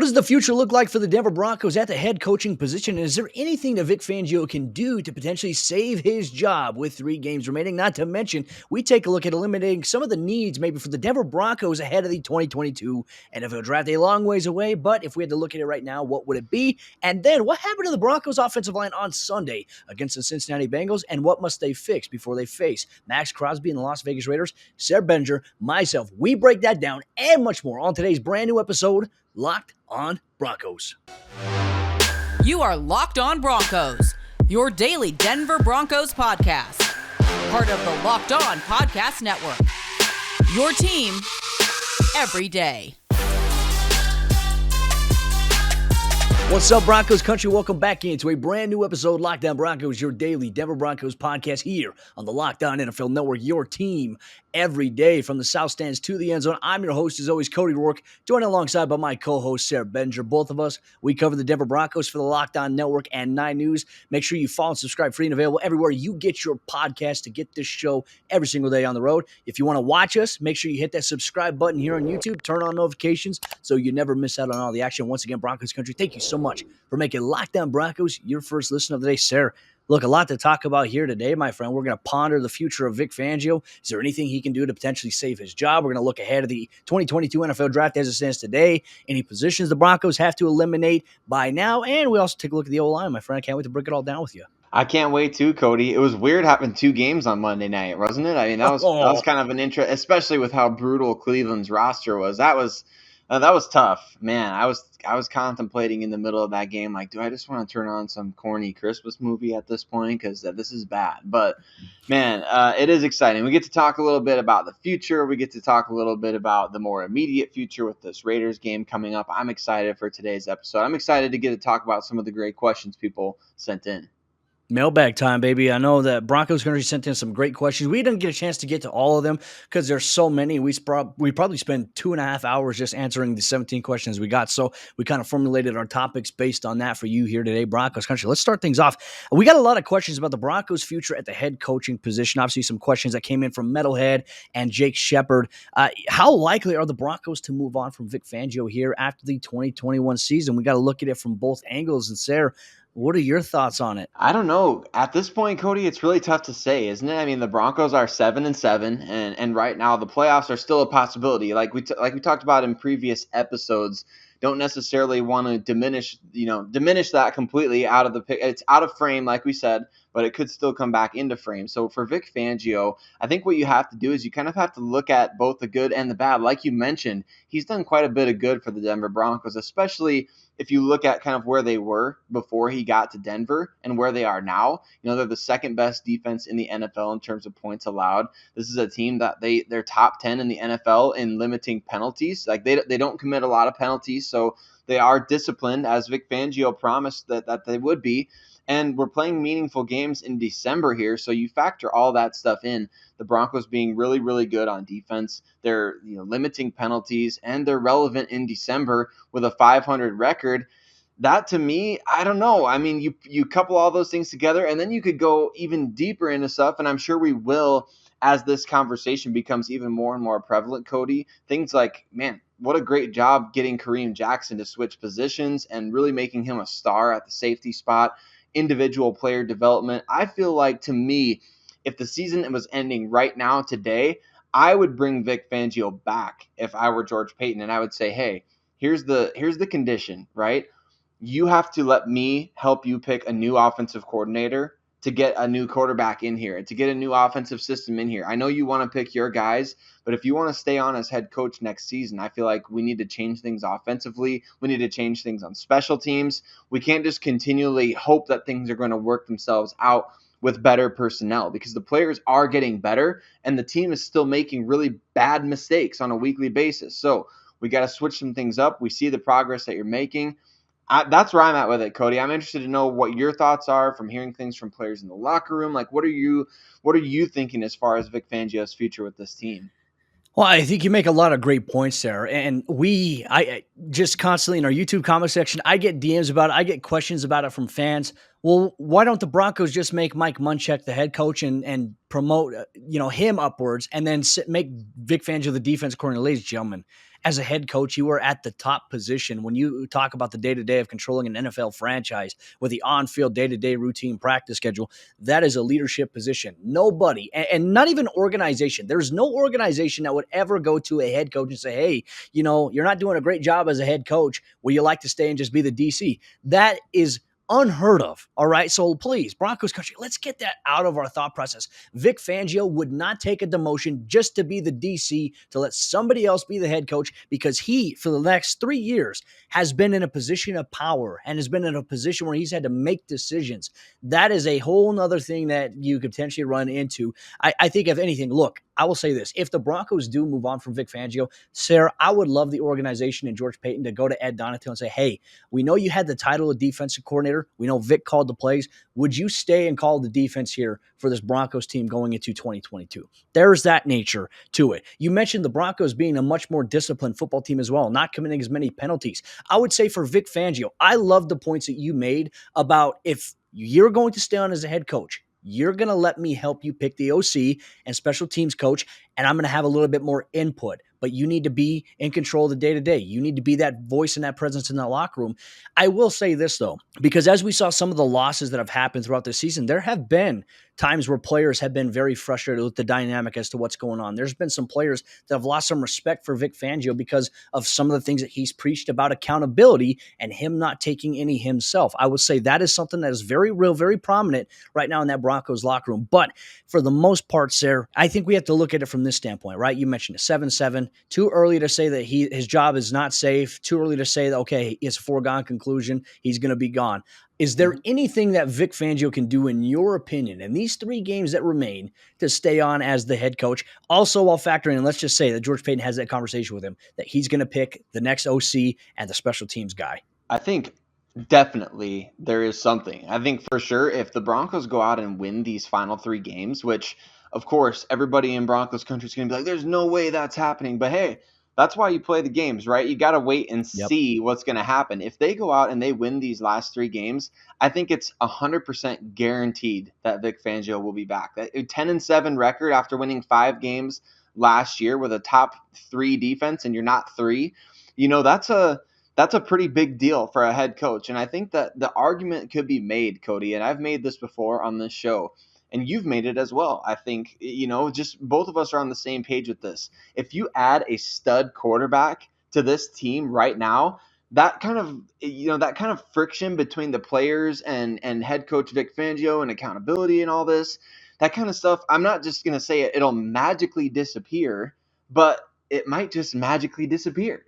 What does the future look like for the Denver Broncos at the head coaching position? And is there anything that Vic Fangio can do to potentially save his job with 3 games remaining? Not to mention, we take a look at eliminating some of the needs maybe for the Denver Broncos ahead of the 2022 NFL Draft. A long ways away, but if we had to look at it right now, what would it be? And then what happened to the Broncos offensive line on Sunday against the Cincinnati Bengals? And what must they fix before they face Max Crosby and the Las Vegas Raiders? Sarah Benger, myself, we break that down and much more on today's brand new episode, Locked on Broncos. You are Locked on Broncos, your daily Denver Broncos podcast. Part of the Locked on Podcast Network. Your team every day. What's up, Broncos country? Welcome back into a brand new episode, Locked on Broncos, your daily Denver Broncos podcast here on the Locked on NFL Network, your team every day from the South Stands to the end zone. I'm your host, as always, Cody Rourke, joined alongside by my co-host, Sarah Benger. Both of us, we cover the Denver Broncos for the Locked on Network and 9 News. Make sure you follow and subscribe, free and available everywhere you get your podcast to get this show every single day on the road. If you want to watch us, make sure you hit that subscribe button here on YouTube, turn on notifications so you never miss out on all the action. Once again, Broncos country, thank you so much for making Locked on Broncos your first listen of the day. Sarah, look, a lot to talk about here today, my friend. We're going to ponder the future of Vic Fangio. Is there anything he can do to potentially save his job? We're going to look ahead of the 2022 NFL Draft as it stands today. Any positions the Broncos have to eliminate by now. And we also take a look at the O-line, my friend. I can't wait to break it all down with you. I can't wait too, Cody. It was weird having 2 games on Monday night, wasn't it? I mean, that was kind of an interest, especially with how brutal Cleveland's roster was. That was tough, man. I was contemplating in the middle of that game, like, do I just want to turn on some corny Christmas movie at this point? Because this is bad. But, man, it is exciting. We get to talk a little bit about the future. We get to talk a little bit about the more immediate future with this Raiders game coming up. I'm excited for today's episode. I'm excited to get to talk about some of the great questions people sent in. Mailbag time, baby. I know that Broncos country sent in some great questions. We didn't get a chance to get to all of them because there's so many. We probably spent 2.5 hours just answering the 17 questions we got. So we kind of formulated our topics based on that for you here today, Broncos country. Let's start things off. We got a lot of questions about the Broncos' future at the head coaching position. Obviously, some questions that came in from Metalhead and Jake Shepard. How likely are the Broncos to move on from Vic Fangio here after the 2021 season? We got to look at it from both angles. And Sarah, what are your thoughts on it? I don't know. At this point, Cody, it's really tough to say, isn't it? I mean, the Broncos are 7-7, and right now the playoffs are still a possibility. Like we talked about in previous episodes. Don't necessarily want to diminish that completely out of the pick. It's out of frame, like we said, but it could still come back into frame. So for Vic Fangio, I think what you have to do is you kind of have to look at both the good and the bad. Like you mentioned, he's done quite a bit of good for the Denver Broncos, especially if you look at kind of where they were before he got to Denver and where they are now. You know, they're the second best defense in the NFL in terms of points allowed. This is a team that they're top 10 in the NFL in limiting penalties. Like they don't commit a lot of penalties, so they are disciplined, as Vic Fangio promised that they would be. And we're playing meaningful games in December here, so you factor all that stuff in. The Broncos being really, really good on defense. They're limiting penalties, and they're relevant in December with a 500 record. That, to me, I don't know. I mean, you couple all those things together, and then you could go even deeper into stuff, and I'm sure we will as this conversation becomes even more and more prevalent, Cody. Things like, man, what a great job getting Kareem Jackson to switch positions and really making him a star at the safety spot. Individual player development. I feel like, to me, if the season was ending right now today, I would bring Vic Fangio back if I were George Paton, and I would say, hey, here's the condition, right? You have to let me help you pick a new offensive coordinator to get a new quarterback in here and to get a new offensive system in here. I know you want to pick your guys, but if you want to stay on as head coach next season, I feel like we need to change things offensively. We need to change things on special teams. We can't just continually hope that things are going to work themselves out with better personnel, because the players are getting better and the team is still making really bad mistakes on a weekly basis. So we got to switch some things up. We see the progress that you're making. That's where I'm at with it, Cody. I'm interested to know what your thoughts are from hearing things from players in the locker room. Like, what are you thinking as far as Vic Fangio's future with this team? Well, I think you make a lot of great points there. And I just constantly in our YouTube comment section, I get DMs about it. I get questions about it from fans Well, why don't the Broncos just make Mike Munchak the head coach and promote him upwards, and then make Vic Fangio the defense coordinator? Ladies and gentlemen, as a head coach, you are at the top position when you talk about the day-to-day of controlling an NFL franchise with the on-field day-to-day routine practice schedule. That is a leadership position. Nobody, and not even organization. There's no organization that would ever go to a head coach and say, hey, you're not doing a great job as a head coach. Would you like to stay and just be the DC? That is unheard of. All right. So please, Broncos country, let's get that out of our thought process. Vic Fangio would not take a demotion just to be the DC, to let somebody else be the head coach, because he, for the next 3 years, has been in a position of power and has been in a position where he's had to make decisions. That is a whole nother thing that you could potentially run into. I think, if anything, look, I will say this. If the Broncos do move on from Vic Fangio, Sarah, I would love the organization and George Paton to go to Ed Donatel and say, hey, we know you had the title of defensive coordinator. We know Vic called the plays. Would you stay and call the defense here for this Broncos team going into 2022? There's that nature to it. You mentioned the Broncos being a much more disciplined football team as well, not committing as many penalties. I would say for Vic Fangio, I love the points that you made about, if you're going to stay on as a head coach, you're going to let me help you pick the OC and special teams coach, and I'm going to have a little bit more input. But you need to be in control of the day-to-day. You need to be that voice and that presence in that locker room. I will say this, though, because as we saw some of the losses that have happened throughout the season, there have been times where players have been very frustrated with the dynamic as to what's going on. There's been some players that have lost some respect for Vic Fangio because of some of the things that he's preached about accountability and him not taking any himself. I would say that is something that is very real, very prominent right now in that Broncos locker room. But for the most part, Sarah, I think we have to look at it from this standpoint, right? You mentioned it, 7-7. Too early to say that his job is not safe. Too early to say that, okay, it's a foregone conclusion, he's going to be gone. Is there anything that Vic Fangio can do, in your opinion, in these 3 games that remain to stay on as the head coach? Also, while factoring in, let's just say that George Paton has that conversation with him, that he's going to pick the next OC and the special teams guy. I think definitely there is something. I think for sure if the Broncos go out and win these final 3 games, which of course everybody in Broncos country is going to be like, there's no way that's happening. But hey, that's why you play the games, right? You got to wait and see what's going to happen. If they go out and they win these last 3 games, I think it's 100% guaranteed that Vic Fangio will be back. That 10-7 record after winning 5 games last year with a top 3 defense, and you're not 3, that's a pretty big deal for a head coach. And I think that the argument could be made, Cody, and I've made this before on this show, and you've made it as well. I think, just both of us are on the same page with this. If you add a stud quarterback to this team right now, that kind of friction between the players and head coach Vic Fangio and accountability and all this, that kind of stuff, I'm not just going to say it'll magically disappear, but it might just magically disappear.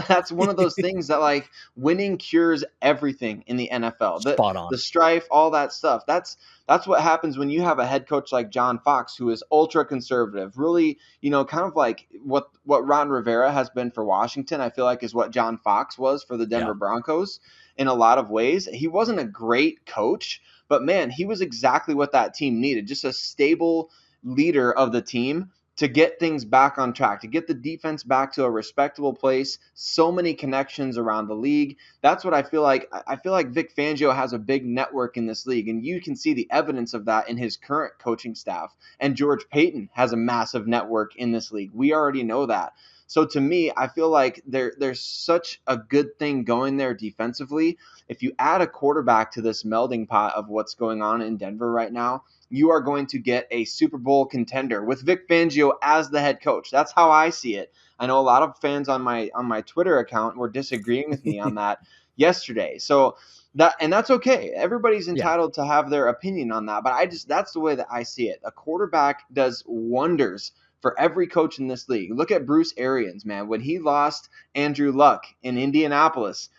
That's one of those things that, like, winning cures everything in the NFL. Spot on. The strife, all that stuff. That's what happens when you have a head coach like John Fox, who is ultra conservative, really, kind of like what Ron Rivera has been for Washington. I feel like is what John Fox was for the Denver Broncos in a lot of ways. He wasn't a great coach, but man, he was exactly what that team needed. Just a stable leader of the team to get things back on track, to get the defense back to a respectable place. So many connections around the league. That's what I feel like. I feel like Vic Fangio has a big network in this league, and you can see the evidence of that in his current coaching staff. And George Paton has a massive network in this league. We already know that. So to me, I feel like there's such a good thing going there defensively. If you add a quarterback to this melding pot of what's going on in Denver right now, you are going to get a Super Bowl contender with Vic Fangio as the head coach. That's how I see it. I know a lot of fans on my Twitter account were disagreeing with me on that yesterday. So that's okay. Everybody's entitled to have their opinion on that, but that's the way that I see it. A quarterback does wonders for every coach in this league. Look at Bruce Arians, man. When he lost Andrew Luck in Indianapolis,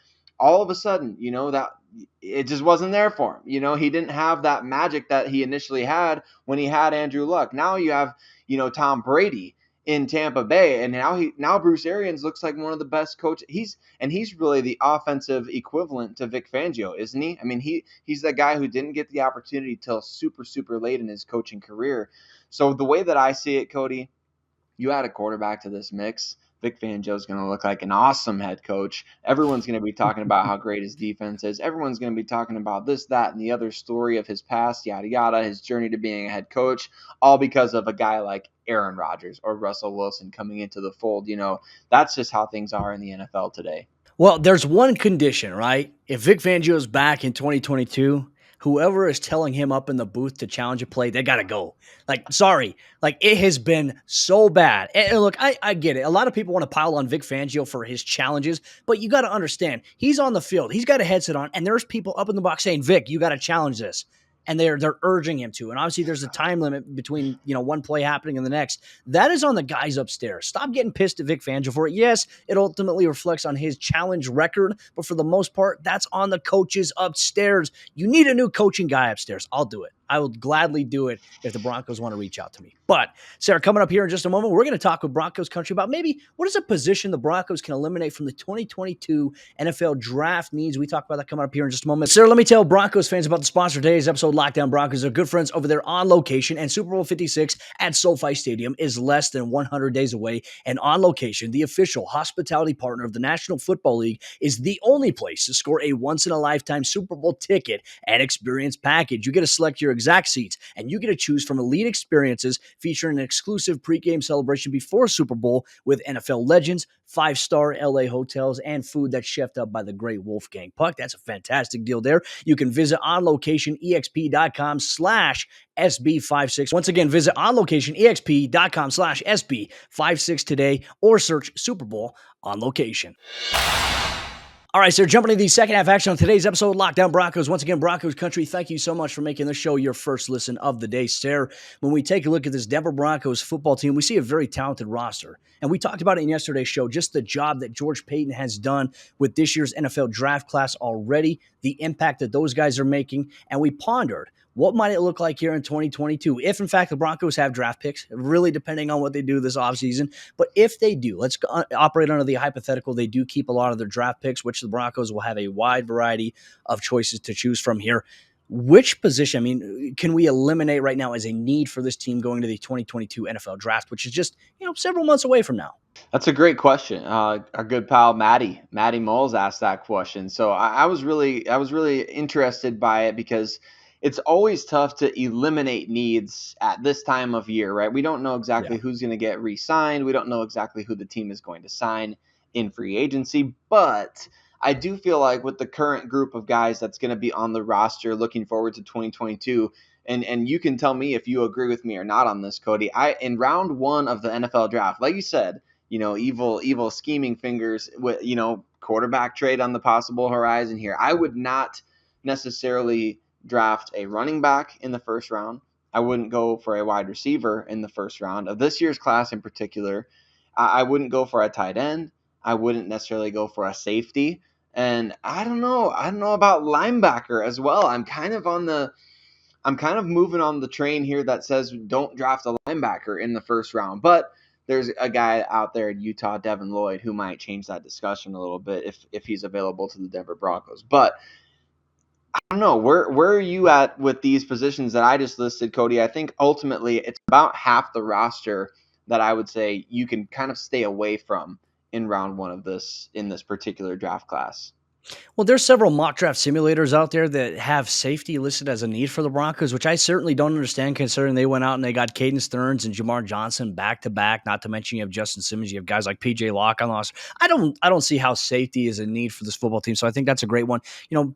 all of a sudden, that it just wasn't there for him. He didn't have that magic that he initially had when he had Andrew Luck. Now you have, Tom Brady in Tampa Bay, and now Bruce Arians looks like one of the best coaches. He's really the offensive equivalent to Vic Fangio, isn't he? I mean, he's the guy who didn't get the opportunity till super, super late in his coaching career. So the way that I see it, Cody, you add a quarterback to this mix, Vic Fangio is going to look like an awesome head coach. Everyone's going to be talking about how great his defense is. Everyone's going to be talking about this, that, and the other story of his past, yada, yada, his journey to being a head coach, all because of a guy like Aaron Rodgers or Russell Wilson coming into the fold. That's just how things are in the NFL today. Well, there's one condition, right? If Vic Fangio is back in 2022, whoever is telling him up in the booth to challenge a play, they got to go. Sorry. It has been so bad. And look, I get it. A lot of people want to pile on Vic Fangio for his challenges, but you got to understand, he's on the field. He's got a headset on, and there's people up in the box saying, Vic, you got to challenge this. And they're urging him to. And obviously there's a time limit between, one play happening and the next. That is on the guys upstairs. Stop getting pissed at Vic Fangio for it. Yes, it ultimately reflects on his challenge record, but for the most part, that's on the coaches upstairs. You need a new coaching guy upstairs. I'll do it. I will gladly do it if the Broncos want to reach out to me. But, Sarah, coming up here in just a moment, we're going to talk with Broncos Country about maybe what is a position the Broncos can eliminate from the 2022 NFL draft needs. We talk about that coming up here in just a moment. Sarah, let me tell Broncos fans about the sponsor of today's episode, Lockdown Broncos. They're good friends over there On Location, and Super Bowl 56 at SoFi Stadium is less than 100 days away. And On Location, the official hospitality partner of the National Football League, is the only place to score a once-in-a-lifetime Super Bowl ticket and experience package. You get to select your exact seats, and you get to choose from elite experiences featuring an exclusive pregame celebration before Super Bowl with NFL legends, 5-star LA hotels, and food that's chefed up by the great Wolfgang Puck. That's a fantastic deal there. You can visit onlocationexp.com/SB56. Once again, visit onlocationexp.com/SB56 today or search Super Bowl On Location. All right, sir, jumping into the second half action on today's episode, Lockdown Broncos. Once again, Broncos Country, thank you so much for making the show your first listen of the day, sir. When we take a look at this Denver Broncos football team, we see a very talented roster. And we talked about it in yesterday's show, just the job that George Paton has done with this year's NFL draft class already, the impact that those guys are making. And we pondered, what might it look like here in 2022 if, in fact, the Broncos have draft picks, really depending on what they do this offseason. But if they do, let's operate under the hypothetical they do keep a lot of their draft picks, which the Broncos will have a wide variety of choices to choose from here. Which position, can we eliminate right now as a need for this team going to the 2022 NFL draft, which is just, several months away from now? That's a great question. Our good pal Matty Moles asked that question. So I was really interested by it because it's always tough to eliminate needs at this time of year, right? We don't know exactly who's going to get re-signed. We don't know exactly who the team is going to sign in free agency, but I do feel like with the current group of guys that's going to be on the roster looking forward to 2022, and you can tell me if you agree with me or not on this, Cody, in round one of the NFL draft, like you said, evil scheming fingers with, quarterback trade on the possible horizon here. I would not necessarily draft a running back in the first round. I wouldn't go for a wide receiver in the first round of this year's class in particular. I wouldn't go for a tight end. I wouldn't necessarily go for a safety. And I don't know about linebacker as well. I'm kind of moving on the train here that says don't draft a linebacker in the first round. But there's a guy out there in Utah, Devin Lloyd, who might change that discussion a little bit if he's available to the Denver Broncos. But I don't know. Where are you at with these positions that I just listed, Cody? I think ultimately it's about half the roster that I would say you can kind of stay away from in round one of this in this particular draft class. Well, there's several mock draft simulators out there that have safety listed as a need for the Broncos, which I certainly don't understand considering they went out and they got Caden Stearns and Jamar Johnson back-to-back, not to mention you have Justin Simmons, you have guys like P.J. Locke on the roster. I don't see how safety is a need for this football team, so I think that's a great one.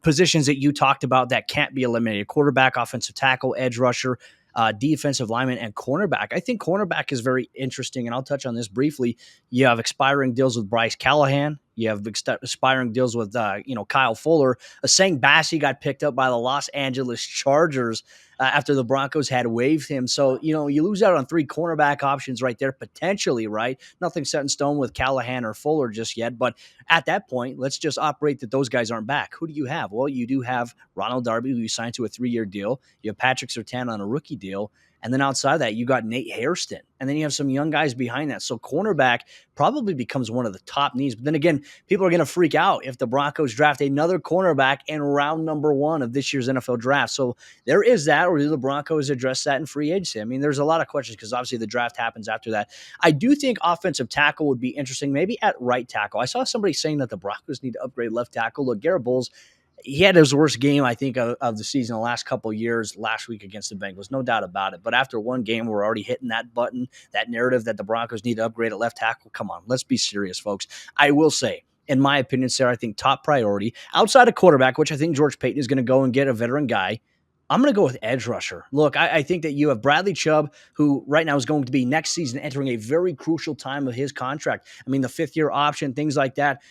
Positions that you talked about that can't be eliminated: quarterback, offensive tackle, edge rusher, defensive lineman, and cornerback. I think cornerback is very interesting, and I'll touch on this briefly. You have expiring deals with Bryce Callahan. You have expiring deals with, Kyle Fuller. Asang Bassi got picked up by the Los Angeles Chargers after the Broncos had waived him. So, you lose out on 3 cornerback options right there, potentially, right? Nothing set in stone with Callahan or Fuller just yet. But at that point, let's just operate that those guys aren't back. Who do you have? Well, you do have Ronald Darby, who you signed to a 3-year deal. You have Patrick Surtain on a rookie deal. And then outside of that, you got Nate Hairston. And then you have some young guys behind that. So cornerback probably becomes one of the top needs. But then again, people are going to freak out if the Broncos draft another cornerback in round number 1 of this year's NFL draft. So there is that, or do the Broncos address that in free agency? I mean, there's a lot of questions because obviously the draft happens after that. I do think offensive tackle would be interesting, maybe at right tackle. I saw somebody saying that the Broncos need to upgrade left tackle. Look, Garrett Bowles, he had his worst game, I think, of the season the last couple of years, last week against the Bengals, no doubt about it. But after one game, we're already hitting that button, that narrative that the Broncos need to upgrade at left tackle. Come on, let's be serious, folks. I will say, in my opinion, Sarah, I think top priority, outside of quarterback, which I think George Paton is going to go and get a veteran guy, I'm going to go with edge rusher. Look, I think that you have Bradley Chubb, who right now is going to be next season entering a very crucial time of his contract. I mean, the 5th-year option, things like that.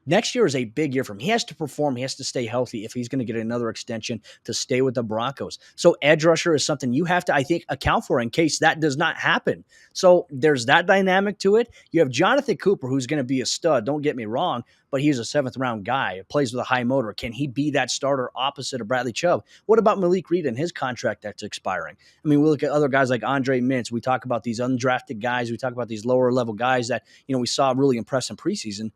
Next year is a big year for him. He has to perform. He has to stay healthy if he's going to get another extension to stay with the Broncos. So edge rusher is something you have to, I think, account for in case that does not happen. So there's that dynamic to it. You have Jonathan Cooper, who's going to be a stud. Don't get me wrong, but he's a 7th-round guy. Plays with a high motor. Can he be that starter opposite of Bradley Chubb? What about Malik Reed and his contract that's expiring? I mean, we look at other guys like Andre Mintz. We talk about these undrafted guys. We talk about these lower-level guys that, we saw really impress in preseason.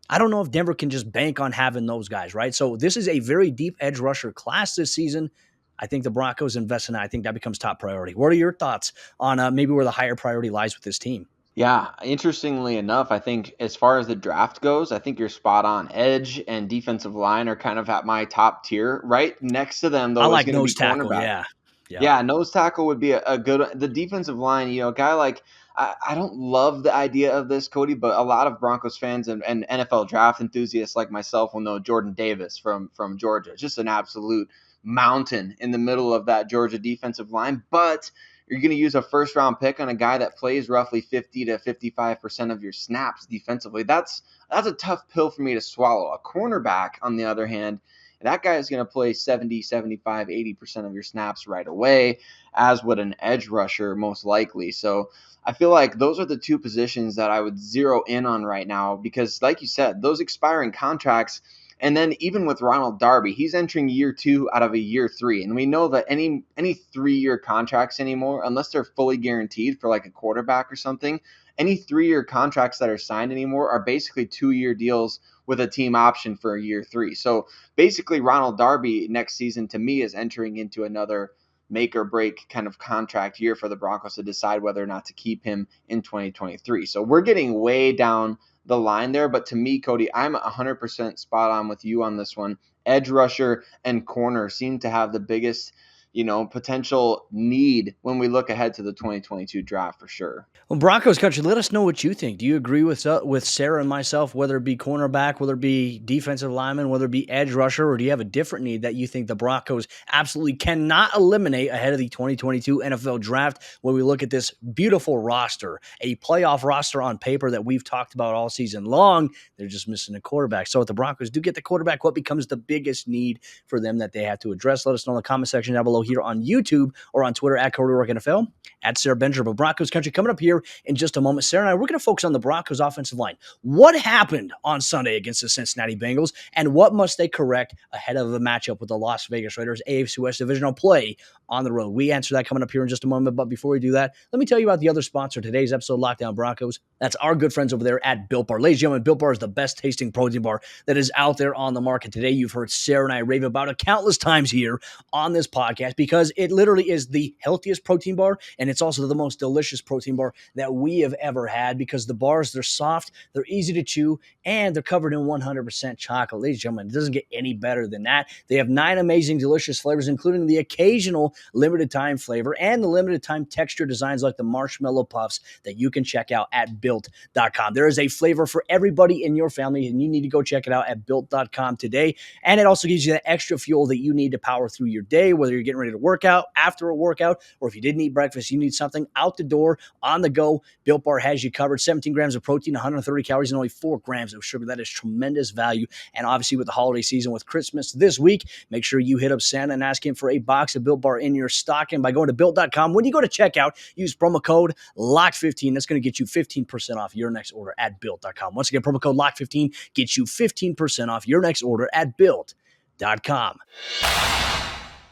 I don't know if Denver can just bank on having those guys, right? So this is a very deep edge rusher class this season. I think the Broncos invest in that. I think that becomes top priority. What are your thoughts on maybe where the higher priority lies with this team? Yeah, interestingly enough, I think as far as the draft goes, I think you're spot on. Edge and defensive line are kind of at my top tier. Right next to them, though, I like is going nose to be tackle, cornerback. yeah. Yeah, nose tackle would be a good. The defensive line, a guy like I don't love the idea of this, Cody, but a lot of Broncos fans and NFL draft enthusiasts like myself will know Jordan Davis from Georgia. Just an absolute mountain in the middle of that Georgia defensive line. But you're going to use a first-round pick on a guy that plays roughly 50 to 55% of your snaps defensively. That's a tough pill for me to swallow. A cornerback, on the other hand, that guy is going to play 70, 75, 80% of your snaps right away, as would an edge rusher most likely. So I feel like those are the two positions that I would zero in on right now because, like you said, those expiring contracts, and then even with Ronald Darby, he's entering year 2 out of a year 3. And we know that any 3-year contracts anymore, unless they're fully guaranteed for like a quarterback or something, any 3-year contracts that are signed anymore are basically 2-year deals with a team option for a year 3. So basically Ronald Darby next season to me is entering into another make or break kind of contract year for the Broncos to decide whether or not to keep him in 2023. So we're getting way down the line there. But to me, Cody, I'm 100% spot on with you on this one. Edge rusher and corner seem to have the biggest, potential need when we look ahead to the 2022 draft for sure. Well, Broncos country, let us know what you think. Do you agree with Sarah and myself, whether it be cornerback, whether it be defensive lineman, whether it be edge rusher, or do you have a different need that you think the Broncos absolutely cannot eliminate ahead of the 2022 NFL draft when we look at this beautiful roster, a playoff roster on paper that we've talked about all season long? They're just missing a quarterback. So if the Broncos do get the quarterback, what becomes the biggest need for them that they have to address? Let us know in the comment section down below here on YouTube or on Twitter at CodyRourke at Sarah Benjamin. But Broncos country coming up here in just a moment. Sarah and I, we're going to focus on the Broncos offensive line. What happened on Sunday against the Cincinnati Bengals, and what must they correct ahead of the matchup with the Las Vegas Raiders, AFC West divisional play on the road? We answer that coming up here in just a moment. But before we do that, let me tell you about the other sponsor of today's episode, Lockdown Broncos. That's our good friends over there at Built Bar. Ladies and gentlemen, Built Bar is the best tasting protein bar that is out there on the market today. You've heard Sarah and I rave about it countless times here on this podcast because it literally is the healthiest protein bar, and it's also the most delicious protein bar that we have ever had because the bars, they're soft, they're easy to chew, and they're covered in 100% chocolate. Ladies and gentlemen, it doesn't get any better than that. They have 9 amazing, delicious flavors, including the occasional limited time flavor and the limited time texture designs like the marshmallow puffs that you can check out at built.com. There is a flavor for everybody in your family, and you need to go check it out at built.com today. And it also gives you that extra fuel that you need to power through your day, whether you're getting ready to work out, after a workout, or if you didn't eat breakfast, you need something out the door, on the go. Built Bar has you covered. 17 grams of protein, 130 calories, and only 4 grams of sugar. That is tremendous value. And obviously with the holiday season, with Christmas this week, make sure you hit up Santa and ask him for a box of Built Bar in your stocking by going to built.com. When you go to checkout, use promo code LOCK15. That's going to get you 15% off your next order at built.com. Once again, promo code LOCK15 gets you 15% off your next order at built.com.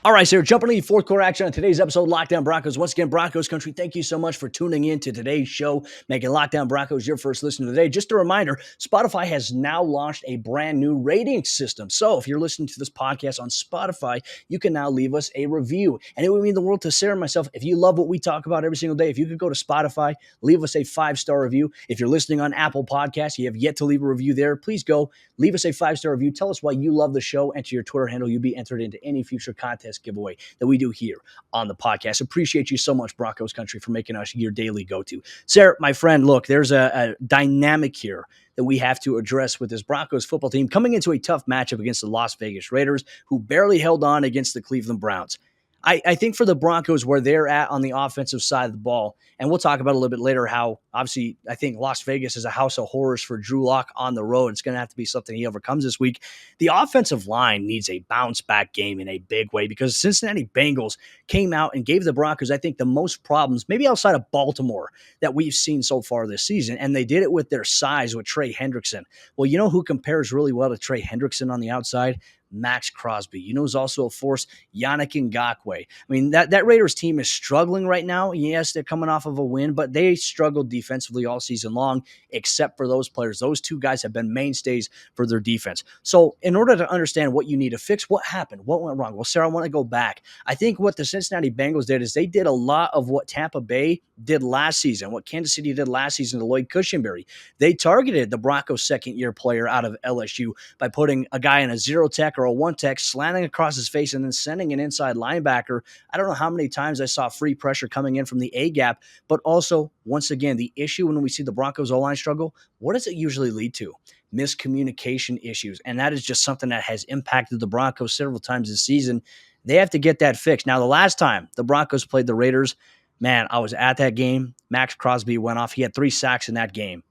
All right, sir, jumping into the fourth quarter action on today's episode, Lockdown Broncos. Once again, Broncos country, thank you so much for tuning in to today's show, making Lockdown Broncos your first listen today. Just a reminder, Spotify has now launched a brand new rating system. So if you're listening to this podcast on Spotify, you can now leave us a review. And it would mean the world to Sarah and myself if you love what we talk about every single day. If you could go to Spotify, leave us a 5-star review. If you're listening on Apple Podcasts, you have yet to leave a review there, please go leave us a 5-star review. Tell us why you love the show. Enter your Twitter handle. You'll be entered into any future contest giveaway that we do here on the podcast. Appreciate you so much, Broncos country, for making us your daily go-to. Sarah, my friend, look, there's a dynamic here that we have to address with this Broncos football team coming into a tough matchup against the Las Vegas Raiders, who barely held on against the Cleveland Browns. I think for the Broncos, where they're at on the offensive side of the ball, and we'll talk about a little bit later how, obviously, I think Las Vegas is a house of horrors for Drew Lock on the road. It's going to have to be something he overcomes this week. The offensive line needs a bounce-back game in a big way because Cincinnati Bengals came out and gave the Broncos, I think, the most problems, maybe outside of Baltimore, that we've seen so far this season, and they did it with their size with Trey Hendrickson. Well, you know who compares really well to Trey Hendrickson on the outside? Max Crosby. You know who's also a force? Yannick Ngakoue. I mean, that Raiders team is struggling right now. Yes, they're coming off of a win, but they struggled defensively all season long, except for those players. Those two guys have been mainstays for their defense. So in order to understand what you need to fix, what happened, what went wrong? Well, Sarah, I want to go back. I think what the Cincinnati Bengals did is they did a lot of what Tampa Bay did last season, what Kansas City did last season to Lloyd Cushenberry. They targeted the Broncos' second-year player out of LSU by putting a guy in a zero tech or a one tech, slanting across his face, and then sending an inside linebacker. I don't know how many times I saw free pressure coming in from the A gap, but also, once again, the issue when we see the Broncos O-line struggle, what does it usually lead to? Miscommunication issues. And that is just something that has impacted the Broncos several times this season. They have to get that fixed. Now, the last time the Broncos played the Raiders, man, I was at that game. Max Crosby went off. He had 3 sacks in that game.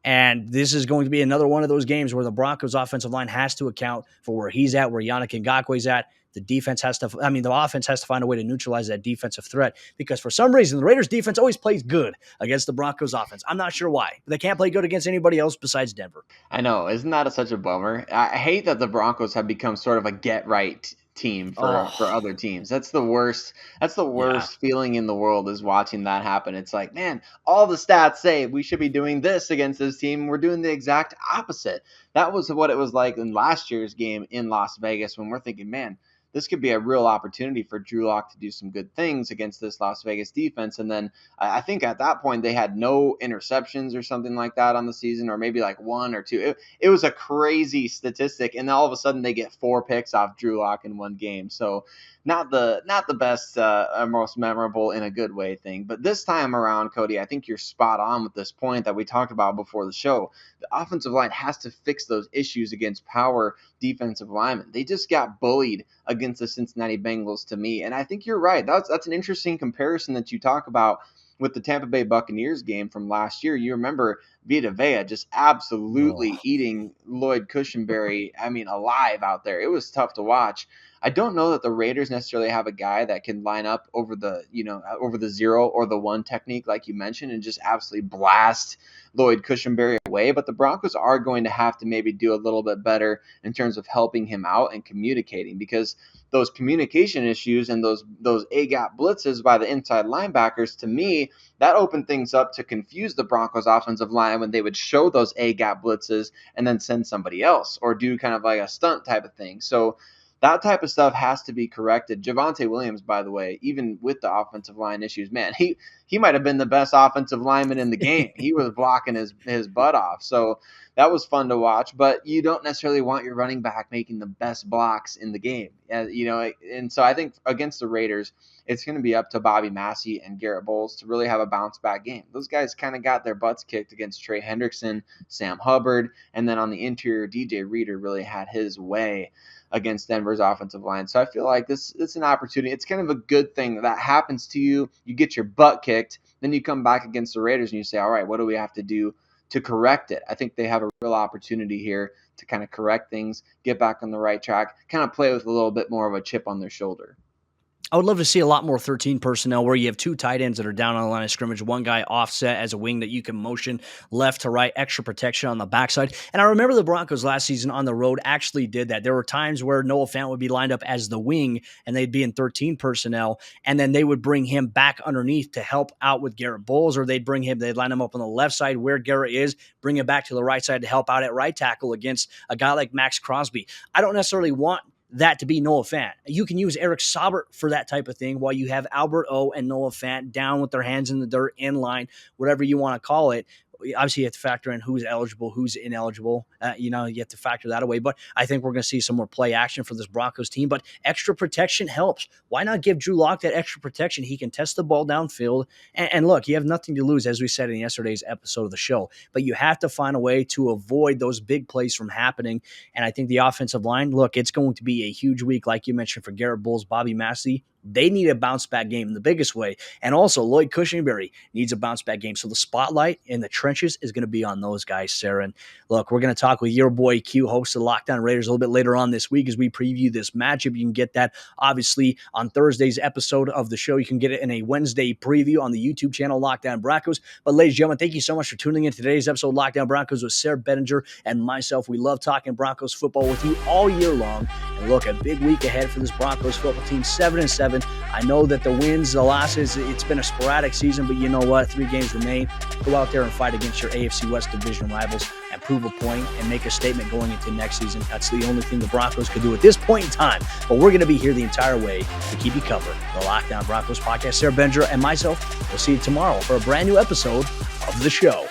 And this is going to be another one of those games where the Broncos offensive line has to account for where he's at, where Yannick Ngakoue's at. The offense has to find a way to neutralize that defensive threat because for some reason, the Raiders defense always plays good against the Broncos offense. I'm not sure why, but they can't play good against anybody else besides Denver. I know. Isn't that such a bummer? I hate that the Broncos have become sort of a get-right team for other teams. That's the worst. That's the worst feeling in the world is watching that happen. It's like, man, all the stats say we should be doing this against this team. We're doing the exact opposite. That was what it was like in last year's game in Las Vegas when we're thinking, man, this could be a real opportunity for Drew Lock to do some good things against this Las Vegas defense. And then I think at that point they had no interceptions or something like that on the season, or maybe like 1 or 2. It was a crazy statistic. And then all of a sudden they get 4 picks off Drew Lock in one game. So not the best, most memorable in a good way thing. But this time around, Cody, I think you're spot on with this point that we talked about before the show. The offensive line has to fix those issues against power defensive linemen. They just got bullied against the Cincinnati Bengals to me. And I think you're right. That's an interesting comparison that you talk about with the Tampa Bay Buccaneers game from last year. You remember Vita Vea just absolutely eating Lloyd Cushenberry, alive out there. It was tough to watch. I don't know that the Raiders necessarily have a guy that can line up over the zero or the one technique like you mentioned and just absolutely blast Lloyd Cushenberry away, but the Broncos are going to have to maybe do a little bit better in terms of helping him out and communicating, because those communication issues and those A-gap blitzes by the inside linebackers, to me, that opened things up to confuse the Broncos offensive line when they would show those A-gap blitzes and then send somebody else or do kind of like a stunt type of thing. So that type of stuff has to be corrected. Javonte Williams, by the way, even with the offensive line issues, man, he might have been the best offensive lineman in the game. He was blocking his butt off. So that was fun to watch. But you don't necessarily want your running back making the best blocks in the game. And so I think against the Raiders, it's going to be up to Bobby Massey and Garrett Bowles to really have a bounce-back game. Those guys kind of got their butts kicked against Trey Hendrickson, Sam Hubbard, and then on the interior, DJ Reader really had his way against Denver's offensive line. So I feel like it's an opportunity. It's kind of a good thing that happens to you. You get your butt kicked, then you come back against the Raiders and you say, all right, what do we have to do to correct it? I think they have a real opportunity here to kind of correct things, get back on the right track, kind of play with a little bit more of a chip on their shoulder. I would love to see a lot more 13 personnel where you have two tight ends that are down on the line of scrimmage, one guy offset as a wing that you can motion left to right, extra protection on the backside. And I remember the Broncos last season on the road actually did that. There were times where Noah Fant would be lined up as the wing and they'd be in 13 personnel, and then they would bring him back underneath to help out with Garrett Bowles, or they'd line him up on the left side where Garrett is, bring him back to the right side to help out at right tackle against a guy like Max Crosby. I don't necessarily want that to be Noah Fant. You can use Eric Saubert for that type of thing while you have Albert O and Noah Fant down with their hands in the dirt, in line, whatever you want to call it. Obviously, you have to factor in who's eligible, who's ineligible. You have to factor that away. But I think we're going to see some more play action for this Broncos team. But extra protection helps. Why not give Drew Lock that extra protection? He can test the ball downfield. And look, you have nothing to lose, as we said in yesterday's episode of the show. But you have to find a way to avoid those big plays from happening. And I think the offensive line, look, it's going to be a huge week, like you mentioned, for Garrett Bowles, Bobby Massey. They need a bounce-back game in the biggest way. And also, Lloyd Cushenberry needs a bounce-back game. So the spotlight in the trenches is going to be on those guys, Sarah. And look, we're going to talk with your boy Q, host of the Lockdown Raiders, a little bit later on this week as we preview this matchup. You can get that, obviously, on Thursday's episode of the show. You can get it in a Wednesday preview on the YouTube channel, Lockdown Broncos. But ladies and gentlemen, thank you so much for tuning in to today's episode of Lockdown Broncos with Sarah Bettinger and myself. We love talking Broncos football with you all year long. And look, a big week ahead for this Broncos football team, 7-7. I know that the wins, the losses, it's been a sporadic season, but you know what? 3 games remain. Go out there and fight against your AFC West division rivals and prove a point and make a statement going into next season. That's the only thing the Broncos could do at this point in time. But we're going to be here the entire way to keep you covered. The Lockdown Broncos podcast, Sarah Bettinger and myself, we'll see you tomorrow for a brand new episode of the show.